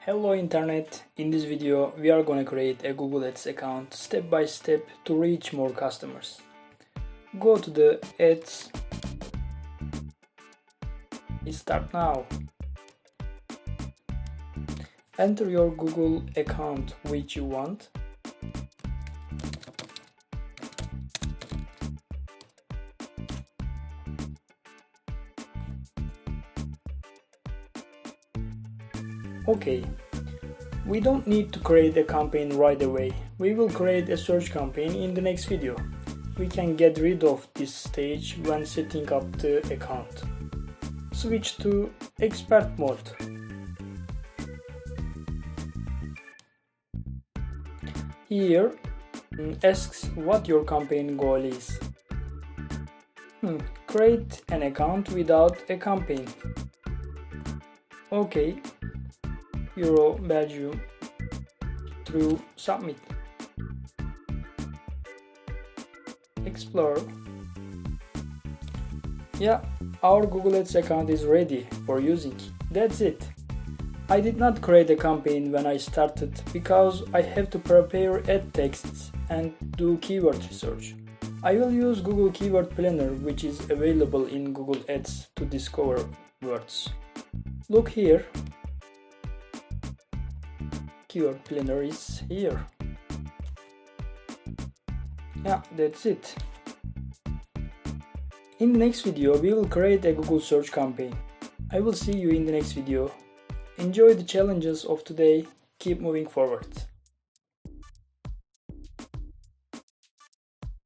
Hello Internet, in this video we are gonna create a Google Ads account step by step to reach more customers. Go to the Ads, start now. Enter your Google account which you want. Okay, we don't need to create a campaign right away. We will create a search campaign in the next video. We can get rid of this stage when setting up the account. Switch to expert mode. Here asks what your campaign goal is. Create an account without a campaign. Okay. Euro, Belgium, through submit. Explore. Yeah, our Google Ads account is ready for using. That's it. I did not create a campaign when I started because I have to prepare ad texts and do keyword research. I will use Google Keyword Planner, which is available in Google Ads to discover words. Look here. Keyword Planner is here. Yeah, that's it. In the next video, we will create a Google search campaign. I will see you in the next video. Enjoy the challenges of today. Keep moving forward.